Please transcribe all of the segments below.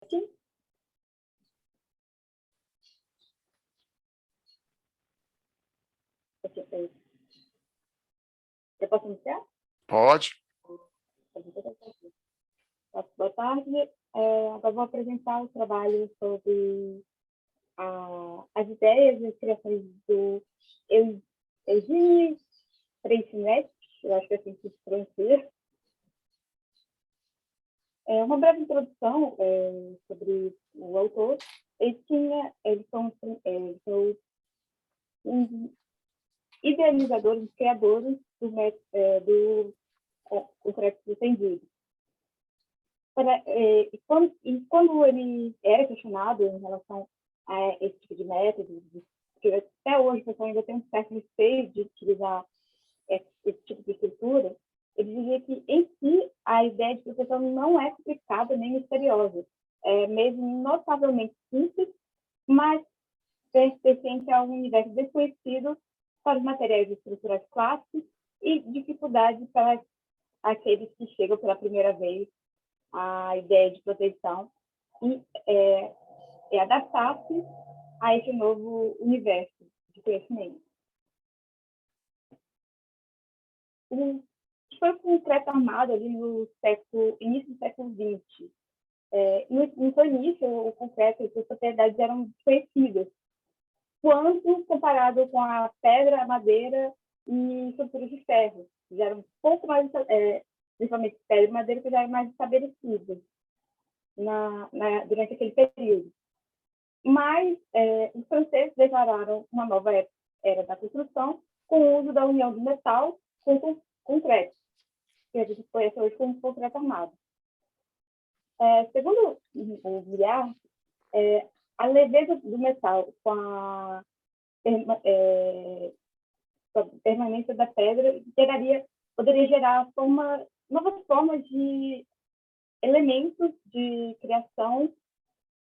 Sim. Eu posso iniciar? Pode. Boa tarde. Agora vou apresentar o trabalho sobre as ideias e as criações do Eugene Freixenet, eu acho que é assim que se pronuncia. Uma breve introdução sobre o autor. Eles são idealizadores, criadores do concreto estendido. Quando ele era questionado em relação a esse tipo de método, que até hoje o pessoal ainda tem um certo receio de utilizar esse tipo de estrutura, ele dizia que, em si, a ideia de proteção não é complicada nem misteriosa, é mesmo notavelmente simples, mas pertencente a um universo desconhecido para os materiais estruturais clássicos e dificuldade para aqueles que chegam pela primeira vez à ideia de proteção e adaptar-se a esse novo universo de conhecimento. O que foi o concreto armado ali no início do século XX. No seu início, o concreto e suas propriedades eram desconhecidas, quando comparado com a pedra, a madeira e estruturas de ferro, que já eram um pouco mais, principalmente pedra e madeira, que já eram mais estabelecidas durante aquele período. Mas os franceses declararam uma nova era da construção com o uso da união do metal com concreto, que a gente conhece hoje como concreto armado. Segundo o Villard, a leveza do metal com a permanência da pedra poderia gerar novas formas de elementos de criação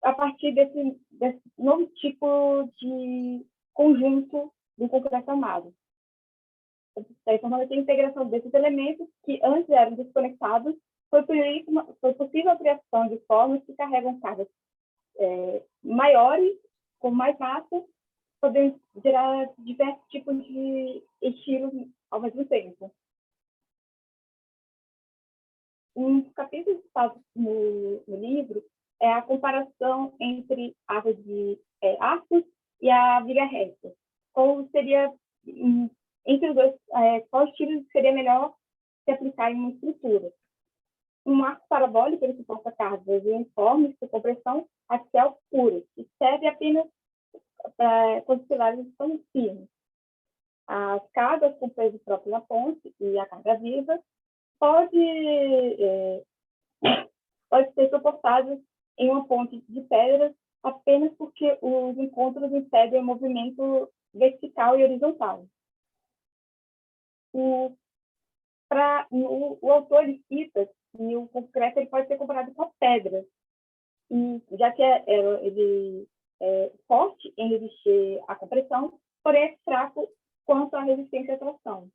a partir desse novo tipo de conjunto do concreto armado. Então, a integração desses elementos que antes eram desconectados, foi possível a criação de formas que carregam cargas maiores, com mais massa, podendo gerar diversos tipos de estilos ao mesmo tempo. Um capítulo citado no livro é a comparação entre arcos e a viga reta. Qual seria, entre os dois, qual estilo seria melhor se aplicar em uma estrutura? Um arco parabólico ele suporta cargas uniformes de compressão axial pura, e serve apenas quando os pilares estão firmes. As cargas com peso próprio na ponte e a carga viva pode ser suportada em uma ponte de pedras apenas porque os encontros impedem o movimento vertical e horizontal. O autor cita que o concreto ele pode ser comparado com a pedra, e já que ele é forte em resistir à compressão, porém é fraco quanto à resistência à tração.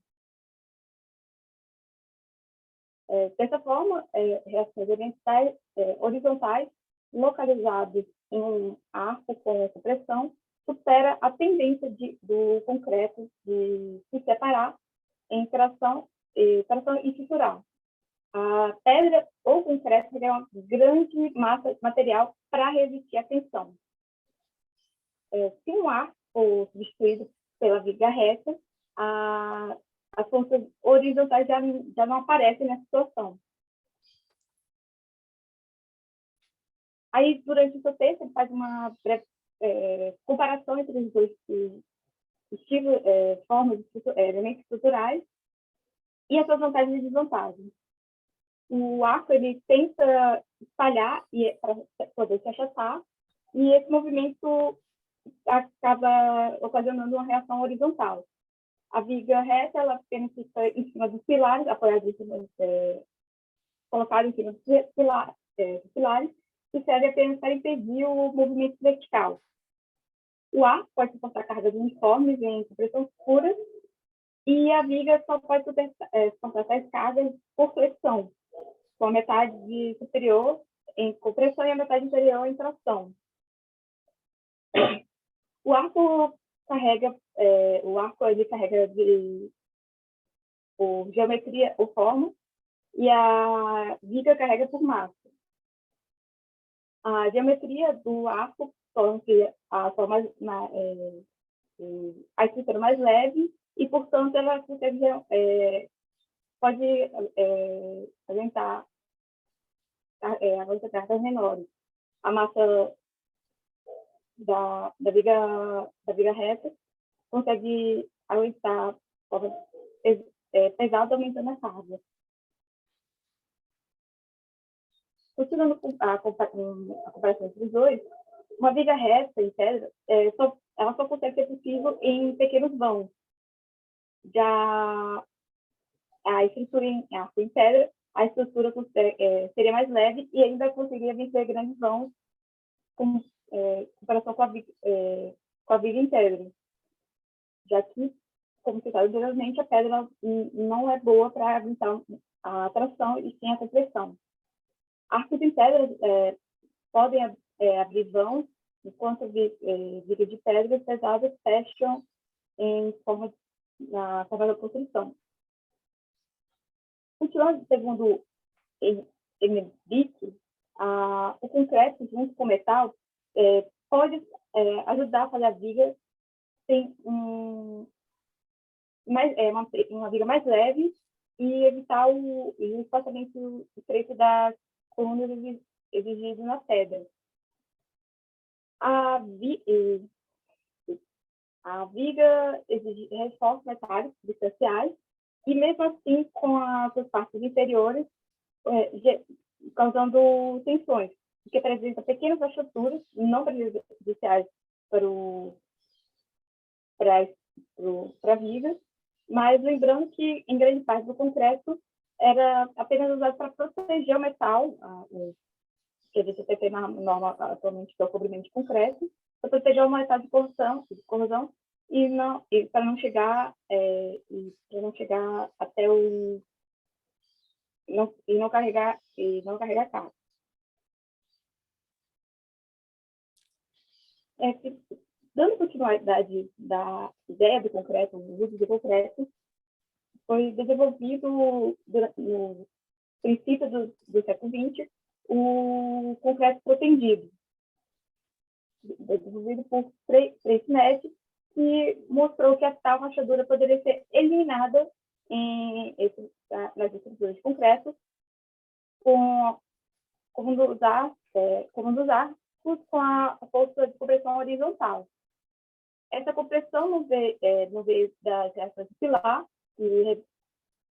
Dessa forma, reações horizontais localizadas em um arco com compressão supera a tendência do concreto de se separar em tração e fissurar. A pedra ou concreto é uma grande massa material para resistir à tensão. Se um arco for substituído pela viga reta, as forças horizontais já não aparecem nessa situação. Aí, durante o seu texto, ele faz uma breve comparação entre os dois estilos, formas, elementos estruturais e as suas vantagens e desvantagens. O arco ele tenta espalhar para poder se achatar, e esse movimento acaba ocasionando uma reação horizontal. A viga reta ela apenas fica em cima dos pilares, apoiada em cima, colocada em cima dos pilares, e serve apenas para impedir o movimento vertical. O arco pode suportar cargas uniformes em compressão pura, e a viga só pode suportar tais cargas por flexão, com a metade superior em compressão e a metade inferior em tração. O arco ele carrega por geometria ou forma, e a viga carrega por massa. A geometria do arco torna-se a estrutura mais leve e, portanto, ela pode aguentar cargas menores. A massa da viga reta consegue aguentar pesado, aumentando a carga. Continuando a comparação entre os dois, uma viga reta em pedra, ela só consegue ser possível em pequenos vãos. Já a estrutura em pedra, a estrutura seria mais leve e ainda conseguiria vencer grandes vãos em comparação com a viga em pedra. Já que, como citado anteriormente, a pedra não é boa para aguentar a tração e sim a compressão. Arcos em pedra podem abrir vãos, enquanto vigas de pedras pesadas fecham na forma da construção. Continuando, segundo Emmerich, o concreto junto com o metal pode ajudar a fazer a viga tem uma viga mais leve e evitar o espaçamento estreito das colunas exigido na pedra. A viga exige reforços metálicos substanciais e, mesmo assim, com as suas partes inferiores, causando tensões, porque apresenta pequenas achaduras não prejudiciais para a viga, mas lembrando que, em grande parte do concreto, era apenas usado para proteger o metal, que a gente tem na norma atualmente, que é o cobrimento de concreto, para proteger o metal de corrosão e para não chegar até não carregar carga. Dando continuidade da ideia do concreto, o uso do concreto, foi desenvolvido no princípio do século XX o concreto protendido, desenvolvido por Freycinet, que mostrou que a tal rachadura poderia ser eliminada nas estruturas de concreto como dos arcos com a força de compressão horizontal. Essa compressão não veio das reações de Pilar, que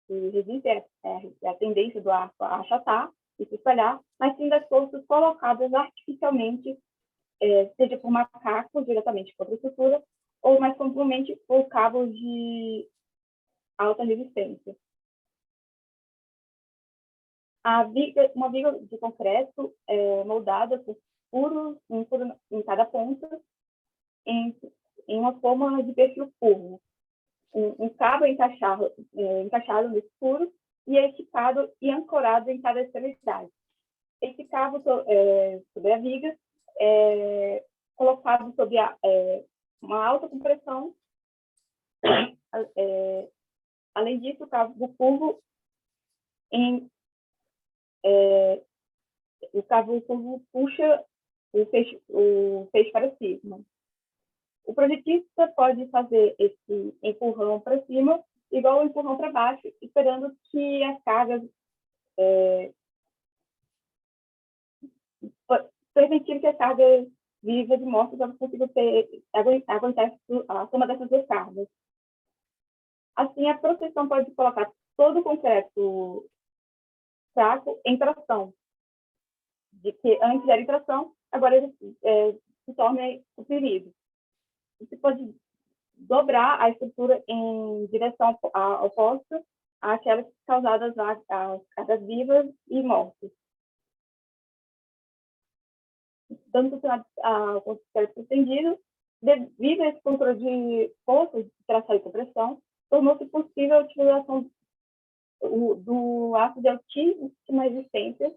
resiste a tendência do arco a achatar e se espalhar, mas sim das forças colocadas artificialmente, seja por macacos diretamente contra a estrutura, ou mais comumente por cabos de alta resistência. Uma viga de concreto moldada por um furo em cada ponta, em uma forma de perfil curvo. Um cabo encaixado nesse furo e é esticado e ancorado em cada extremidade. Esse cabo sobre a viga é colocado sob uma alta compressão. Além disso, o cabo curvo puxa o feixe para cima. O projetista pode fazer esse empurrão para cima, igual o empurrão para baixo, esperando que as cargas permitir que as cargas vivas e mortas consigam aguentar a soma dessas duas cargas. Assim, a proteção pode colocar todo o concreto fraco em tração, de que antes era em tração, agora ele se torna comprimido. Você pode dobrar a estrutura em direção oposta àquelas causadas às cargas vivas e mortas. Dando ao concreto pretendido, devido a esse controle de forças de tração e compressão, tornou-se possível a utilização do aço de altíssima resistência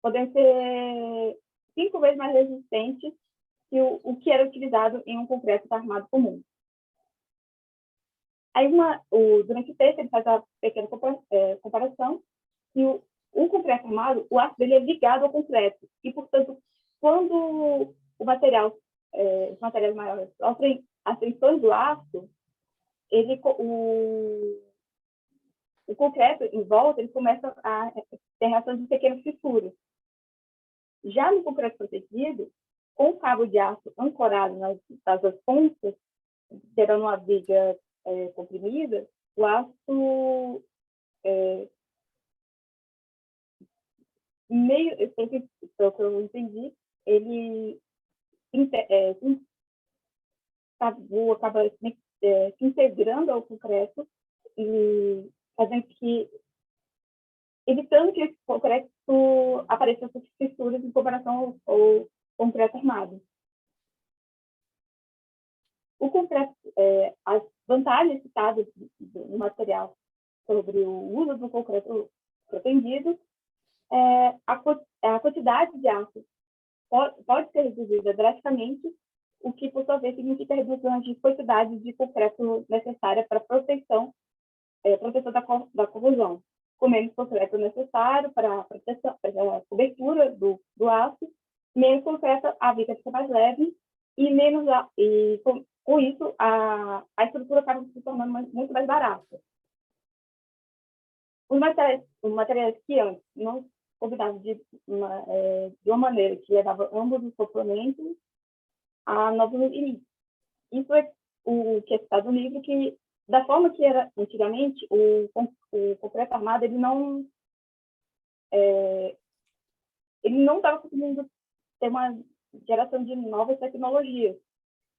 podendo ser 5 vezes mais resistentes que o que era utilizado em um concreto armado comum. Aí, durante o texto, ele faz a pequena comparação que o concreto armado, o aço dele é ligado ao concreto. E, portanto, quando os materiais maiores sofrem as tensões do aço, o concreto em volta ele começa a ter reação de pequenas fissuras. Já no concreto protegido, com o cabo de aço ancorado nas pontas, gerando uma viga comprimida, o aço pelo que eu entendi, ele acaba se integrando ao concreto e fazendo que, evitando que esse concreto apareça essas fissuras em comparação ao concreto armado. O concreto, as vantagens citadas no material sobre o uso do concreto protendido, a quantidade de aço pode ser reduzida drasticamente, o que, por sua vez, significa redução de quantidade de concreto necessária para proteção da corrosão, com menos concreto necessário para a cobertura do aço, menos concreto, a viga fica mais leve e com isso a estrutura acaba se tornando muito mais barata. Os materiais que antes não combinavam de uma maneira que levava ambos os componentes a novos limites. Isso é o que é citado no livro, que da forma que era antigamente, o concreto armado ele não estava conseguindo ter uma geração de novas tecnologias.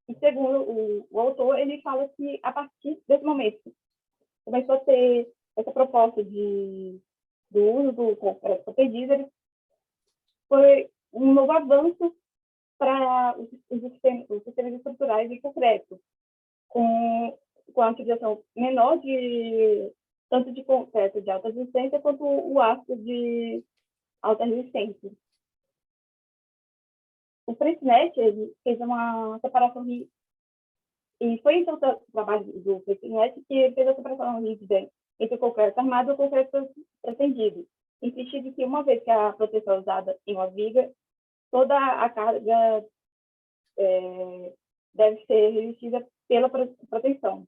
E segundo o autor, ele fala que a partir desse momento começou a ter essa proposta do uso do concreto protegido, foi um novo avanço para os sistemas estruturais de concreto, com a utilização menor tanto de concreto de alta resistência quanto o aço de alta resistência. O Freycinet fez uma separação e foi então o trabalho do Freycinet que fez a separação rígida entre o concreto armado e o concreto protendido, em sentido que uma vez que a proteção é usada em uma viga, toda a carga deve ser resistida pela proteção.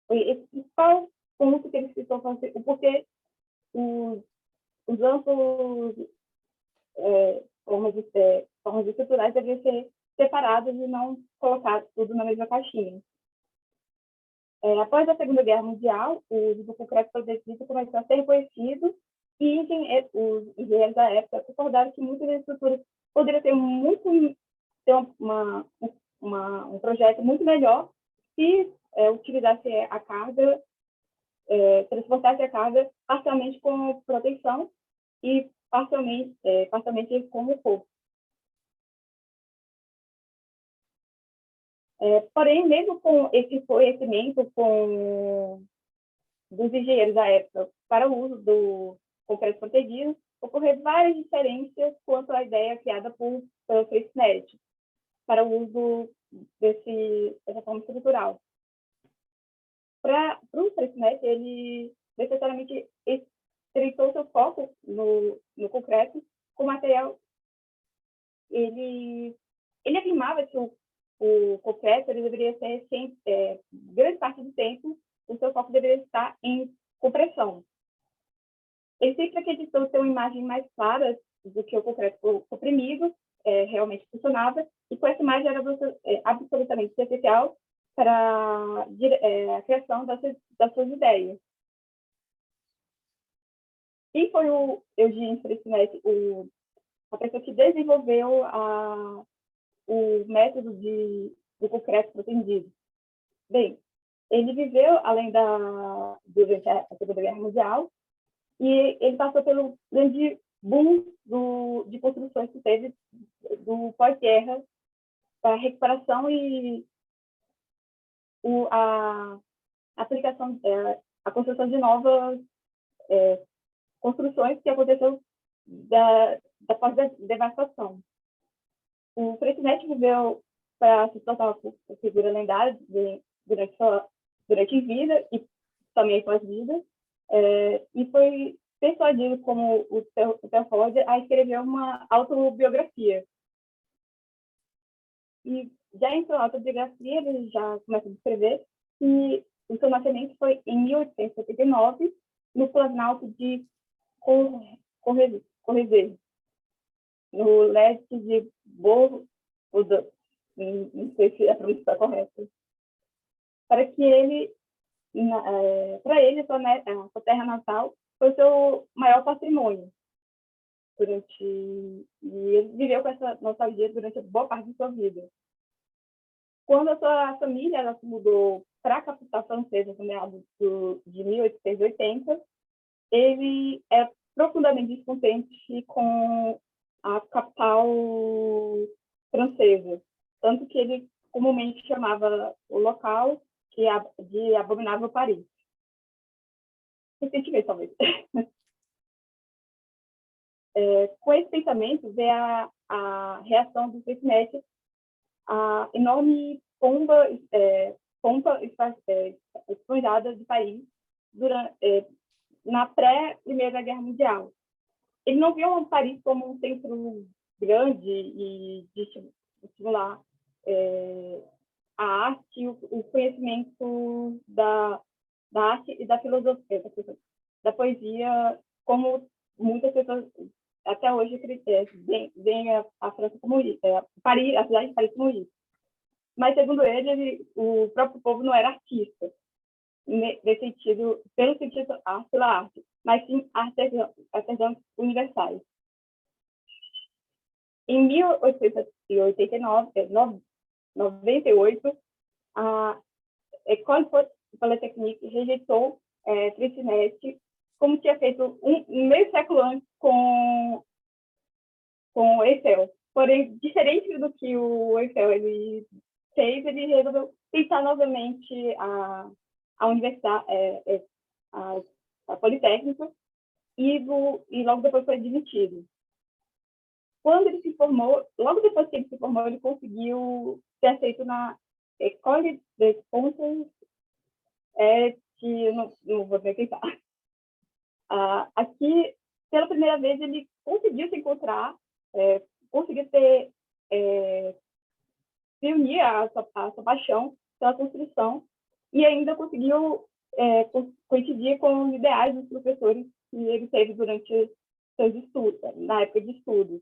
Esse principal ponto que eles estão fazendo, o porquê os amplos formas estruturais devem ser separadas e não colocar tudo na mesma caixinha. Após a Segunda Guerra Mundial, o uso do concreto protegido começou a ser reconhecido e os engenheiros da época concordaram que muitas estruturas poderiam ter um projeto muito melhor se utilizasse a carga, transportasse a carga parcialmente com proteção e parcialmente com reforço. Porém, mesmo com esse conhecimento dos engenheiros da época para o uso do concreto protegido, ocorreram várias diferenças quanto à ideia criada pelo Freycinet para o uso dessa forma estrutural. Para o Freycinet, ele necessariamente estreitou seu foco no concreto, com o material. Ele afirmava que o concreto ele deveria ser sempre, grande parte do tempo, o seu foco deveria estar em compressão. Ele sempre acreditou ter uma imagem mais clara do que o concreto comprimido realmente funcionava, e com essa imagem era absolutamente essencial para a criação das suas ideias. Quem foi o Eugene Freycinet, a pessoa que desenvolveu o método do concreto protendido? Bem, ele viveu durante a Segunda Guerra Mundial e ele passou pelo grande boom de construções que teve do pós-guerra, a recuperação e a aplicação, a construção de novas construções que aconteceu da pós-devastação. O Freixenet viveu para se tornar uma figura lendária durante vida e também pós-vida, e foi persuadido como o Teoford a escrever uma autobiografia. E já em sua autobiografia, ele já começa a descrever que o seu nascimento foi em 1879, no Planalto de Correzê, no leste de Bordeaux, não sei se a pronúncia está correta, para ele, sua terra natal foi o seu maior patrimônio. E ele viveu com essa nostalgia durante boa parte de sua vida. Quando a sua família ela se mudou para a capital francesa no meados de 1880, ele é profundamente descontente com a capital francesa, tanto que ele comumente chamava o local de Abominável Paris. Recentemente, talvez. Com esse pensamento, vê a reação do Freixenet, a enorme pompa esponjada de Paris na pré-Primeira Guerra Mundial. Ele não viu o Paris como um centro grande e de estimular a arte, o conhecimento da arte e da filosofia, da poesia, como muitas pessoas até hoje veem a França como isso, Paris, a cidade de Paris como isso. Mas, segundo ele, o próprio povo não era artista, pelo sentido arte pela arte, mas sim artesãos universais. Em 1898, a École Polytechnique rejeitou Freixenet, como tinha feito meio século antes com Eiffel. Porém, diferente do que o Eiffel ele fez, ele resolveu tentar novamente a universidade, a Politécnica, e logo depois foi demitido. Quando ele se formou, logo depois que ele se formou, ele conseguiu ser aceito na École des Ponts, que não vou tentar. Aqui, pela primeira vez, ele conseguiu se encontrar, conseguiu se unir à sua paixão pela construção e ainda conseguiu coincidir com os ideais dos professores que ele teve durante seus estudos, na época de estudos.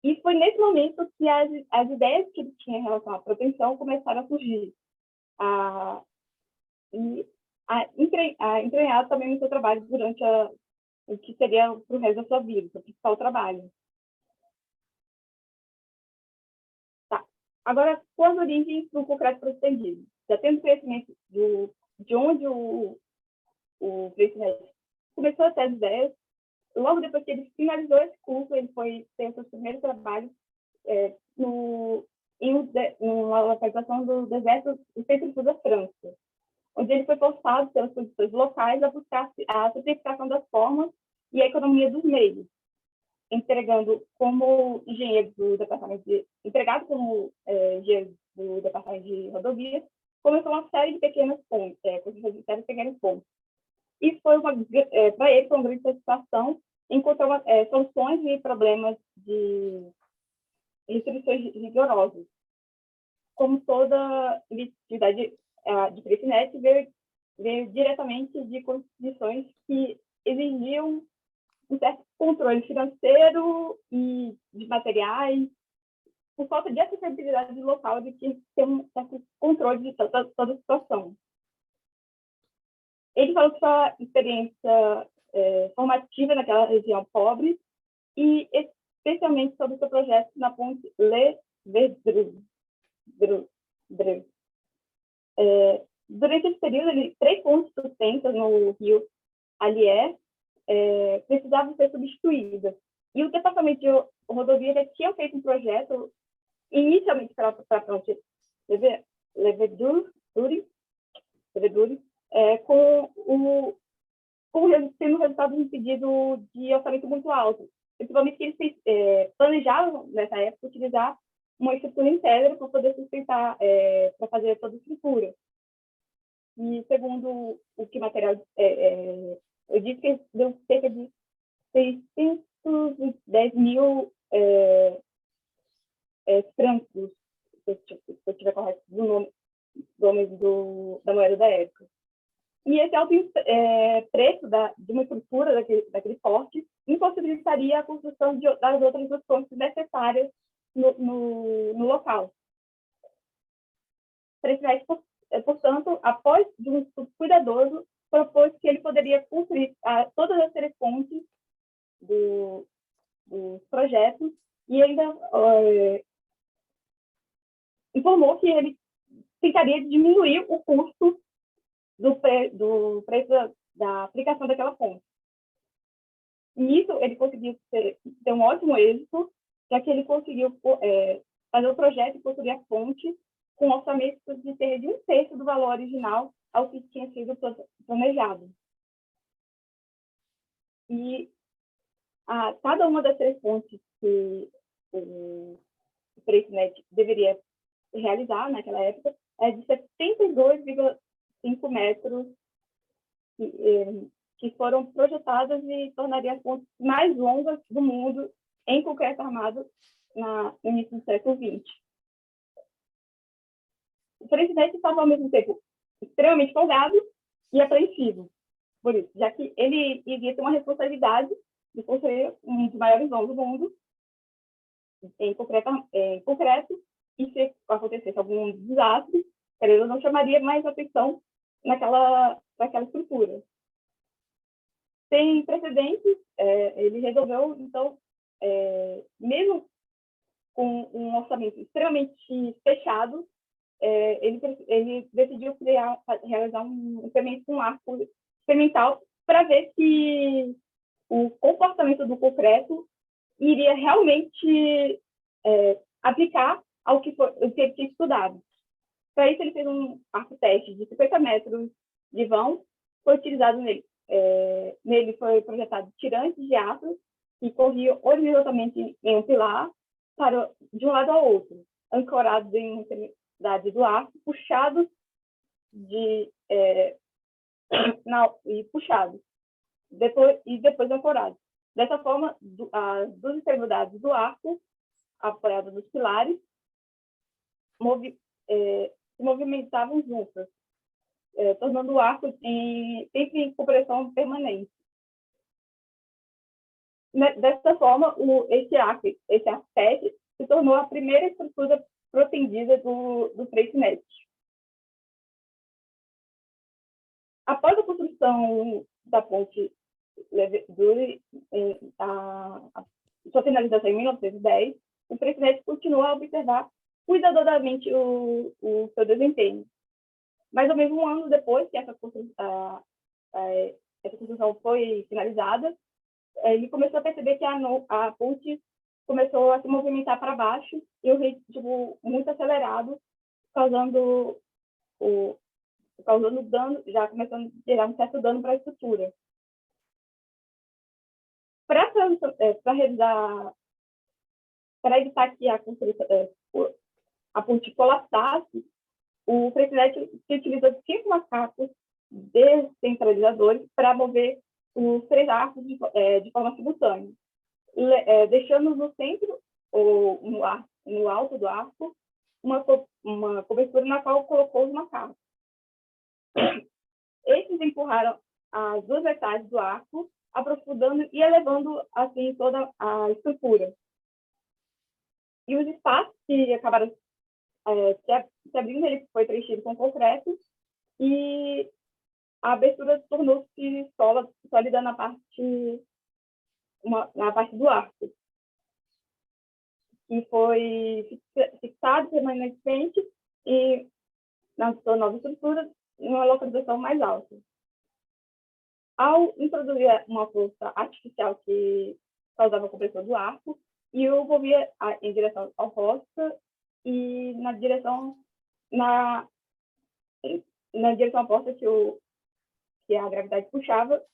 E foi nesse momento que as ideias que ele tinha em relação à propensão começaram a surgir. E a entranhar também no seu trabalho durante o que seria para o resto da sua vida, seu principal trabalho. Tá. Agora, com as origens do concreto pretendido, já tendo conhecimento de onde o Freixenet começou a ter as ideias, logo depois que ele finalizou esse curso, ele foi ter seus primeiros trabalhos numa localização do deserto do centro-sul da França, onde ele foi forçado pelas condições locais a buscar a simplificação das formas e a economia dos meios, entregado como engenheiro do departamento de rodovias, começou uma série de pequenas pontes, E para ele foi uma grande satisfação encontrar soluções e problemas de restrições rigorosas. Como toda atividade de Freixenet veio diretamente de condições que exigiam um certo controle financeiro e de materiais, por falta de acessibilidade local, de que ter um certo controle de toda a situação. Ele falou que sua experiência formativa naquela região pobre e especialmente sobre o seu projeto na ponte Le Verdru. Durante esse período, 3 pontes suspensas no rio Allier precisavam ser substituídas. E o departamento de rodovia já tinha feito um projeto, inicialmente para a ponte Le Verdru, tendo resultado de um pedido de orçamento muito alto. principalmente que eles planejavam, nessa época, utilizar uma estrutura em pedra para poder sustentar, para fazer toda a estrutura. E, segundo o que material... eu disse que deu cerca de 610 mil francos, se eu estiver correto, do nome da moeda da época. E esse alto preço de uma estrutura daquele porte impossibilitaria a construção das outras construções necessárias no local. Freixnet, portanto, após de um estudo cuidadoso, propôs que ele poderia cumprir todas as três pontes dos projetos e ainda informou que ele tentaria diminuir o custo do preço da aplicação daquela ponte. E nisso ele conseguiu ter um ótimo êxito, já que ele conseguiu fazer o projeto e construir a ponte com um orçamento de cerca de 1/3 do valor original ao que tinha sido planejado. E cada uma das três pontes que o Freixnet deveria realizar naquela época é de 72,5 metros que foram projetadas e tornariam as pontes mais longas do mundo em concreto armado no início do século XX. O Freixnet estava, ao mesmo tempo, extremamente folgado e apreensivo, por isso, já que ele iria ter uma responsabilidade de construir um dos maiores voos do mundo em concreto, e se acontecesse algum desastre, ele não chamaria mais atenção naquela estrutura. Sem precedentes, ele resolveu, então, mesmo com um orçamento extremamente fechado, ele decidiu realizar um experimento com um arco experimental para ver se o comportamento do concreto iria realmente aplicar ao que ele tinha estudado. Para isso, ele fez um arco teste de 50 metros de vão, foi utilizado nele. Nele foi projetado tirantes de aço que corriam horizontalmente em um pilar de um lado ao outro, ancorados em uma extremidade do arco, puxados e puxados, depois ancorados. Dessa forma, as duas extremidades do arco, apoiadas nos pilares, se movimentavam juntas, tornando o arco sempre em compressão permanente. Dessa forma, esse arco teste se tornou a primeira estrutura protendida do Freixnet. Após a construção da ponte Levi-Dure, sua finalização em 1910, o Freixnet continuou a observar cuidadosamente o seu desempenho. Mais ou menos um ano depois que essa construção foi finalizada, ele começou a perceber que a ponte começou a se movimentar para baixo e o ritmo muito acelerado, causando dano, já começando a gerar um certo dano para a estrutura. Para evitar que a ponte colapsasse, o Freixnet utilizou 5 macacos descentralizadores para mover os 3 arcos de forma simultânea, deixando no centro ou no alto do arco uma cobertura na qual colocou os macacos. Esses empurraram as duas metades do arco, aprofundando e elevando assim toda a estrutura. E os espaços que acabaram se abrindo, ele foi preenchido com concreto e a abertura tornou-se sólida na parte do arco, que foi fixado permanentemente e na sua nova estrutura numa localização mais alta. Ao introduzir uma força artificial que causava a compressão do arco, e o movia em direção oposta e na direção oposta que a gravidade puxava,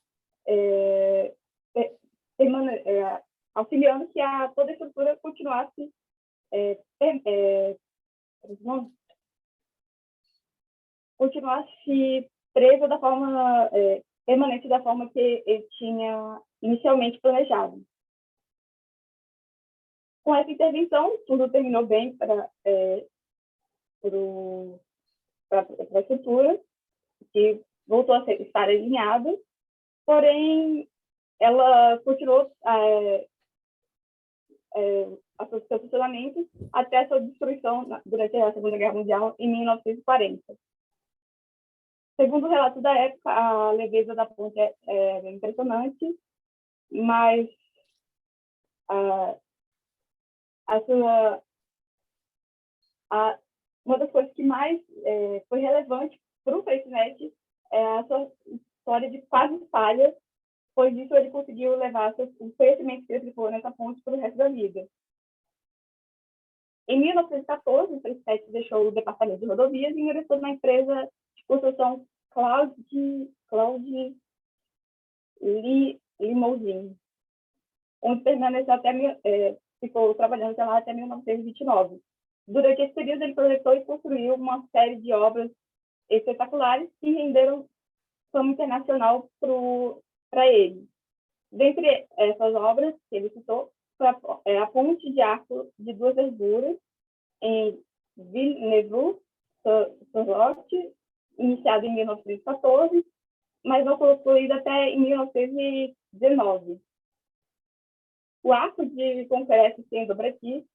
auxiliando que toda a estrutura continuasse presa da forma permanente, da forma que ele tinha inicialmente planejado. Com essa intervenção, tudo terminou bem para a estrutura, que voltou a estar alinhada, porém, ela continuou a seu funcionamento até a sua destruição durante a Segunda Guerra Mundial, em 1940. Segundo o relato da época, a leveza da ponte é impressionante, mas uma das coisas que mais foi relevante para o Freixenet é a sua história de quase falha, pois disso ele conseguiu levar o conhecimento que ele aplicou nessa ponte para o resto da vida. Em 1914, o Freixenet deixou o departamento de rodovias e ingressou na empresa de construção Claude Limousine, onde permaneceu ficou trabalhando lá até 1929. Durante esse período, ele projetou e construiu uma série de obras espetaculares que renderam fama internacional para ele. Dentre essas obras que ele citou, foi a ponte de arco de 2 verduras em Villeneuve-sur-Lot, iniciada em 1914, mas não concluída até em 1919. O arco de concreto sem dobradiça,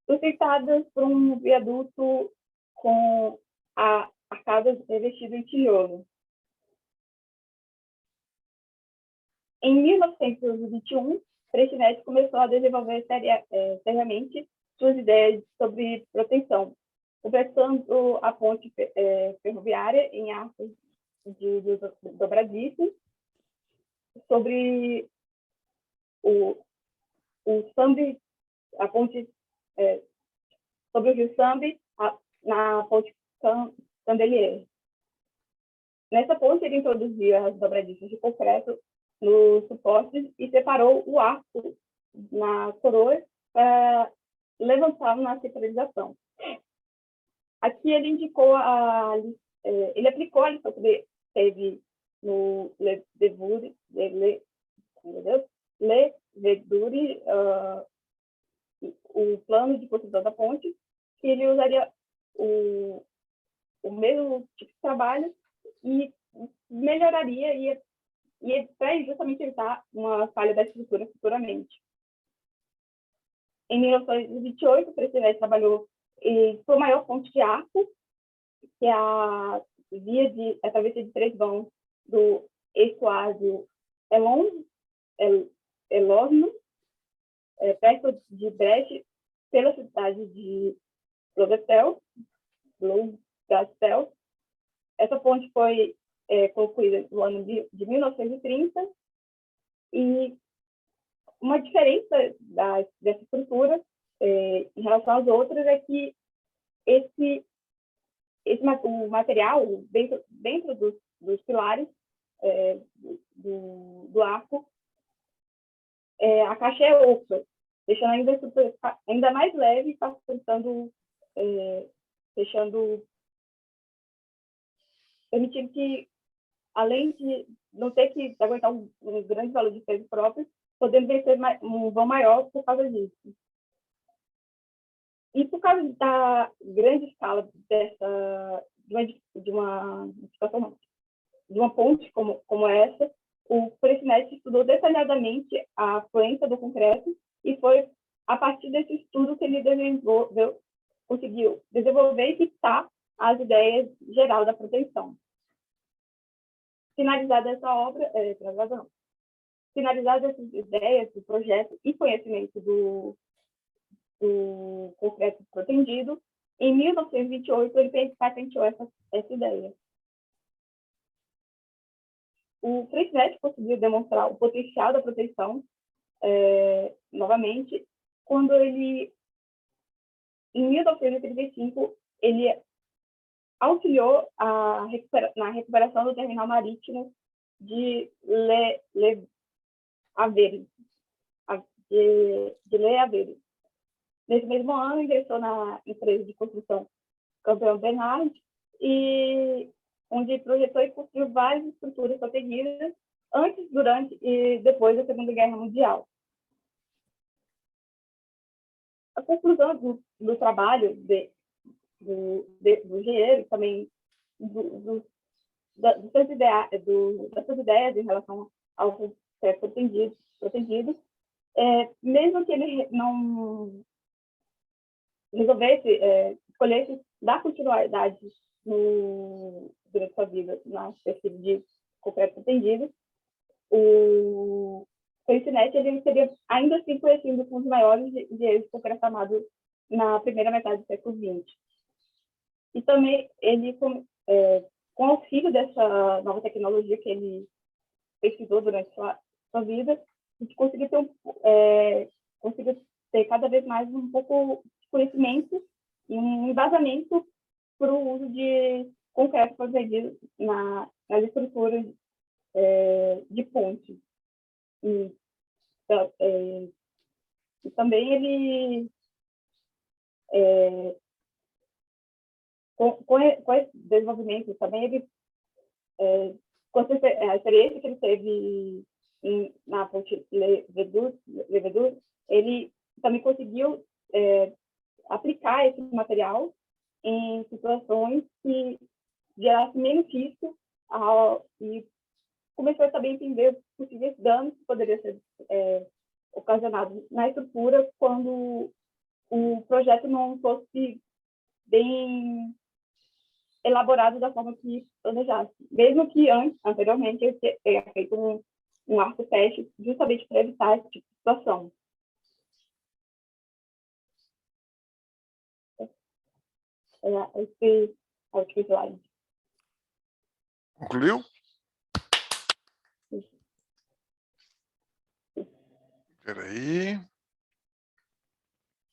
sustentadas por um viaduto com arcadas revestidas em tijolo. Em 1921, Freixenet começou a desenvolver seriamente suas ideias sobre proteção, conversando a ponte ferroviária em arcos de dobradiças, sobre o Sambi, a ponte sobre o rio Sambi, na ponte Candelier. Nessa ponte, ele introduziu as dobradiças de concreto nos suportes e separou o arco na coroa para levantá-lo na centralização. Aqui ele indicou ele aplicou a lição que teve no Levedure, o plano de construção da ponte, que ele usaria o mesmo tipo de trabalho e melhoraria e para justamente evitar uma falha da estrutura futuramente. Em 1928, o Freixenet trabalhou com a maior ponte de arco, que é a travessia de 3 vãos do estuário Elorno, perto de Brest, pela cidade de Plougastel. Essa ponte foi concluída no ano de 1930, e uma diferença dessa estrutura em relação às outras é que o material dentro dos pilares do arco, a caixa é oca, deixando ainda a estrutura ainda mais leve, permitindo que, além de não ter que aguentar um grande valor de peso próprio, podendo vencer um vão maior por causa disso. E por causa da grande escala de uma ponte como essa, o Freixenet estudou detalhadamente a fluência do concreto, e foi a partir desse estudo que ele conseguiu desenvolver e fixar as ideias gerais da proteção. Finalizadas essas ideias do projeto e conhecimento do concreto protegido, em 1928 ele patenteou essa ideia. O Freixenet conseguiu demonstrar o potencial da proteção novamente quando ele, em 1935, ele auxiliou na recuperação do terminal marítimo de haveres, de ler haveres. Nesse mesmo ano, ingressou na empresa de construção Campeão Bernard, e onde projetou e construiu várias estruturas protegidas antes, durante e depois da Segunda Guerra Mundial. A conclusão do trabalho do engenheiro, também das suas ideias em relação ao que é protegido, mesmo que ele não resolvesse, escolhesse dar continuidade durante sua vida na pesquisa de concreto protegido, o Freycinet ele seria ainda assim conhecido como um dos maiores engenheiros de concreto armado na primeira metade do século XX. E também ele, com o auxílio dessa nova tecnologia que ele pesquisou durante sua vida, a gente conseguiu ter cada vez mais um pouco de conhecimento e um embasamento para o uso de concreto protegido nas estruturas de ponte. E também ele, com esse desenvolvimento, também ele, com a experiência que ele teve na ponte Levedur, ele também conseguiu aplicar esse material em situações que gerassem menos risco e começou também a entender os possíveis danos que poderiam ser ocasionados na estrutura quando o projeto não fosse bem elaborado da forma que planejasse. Mesmo que anteriormente ele tenha feito um arco-teste justamente para evitar esse tipo de situação. Esse último slide. Concluiu? Espera aí.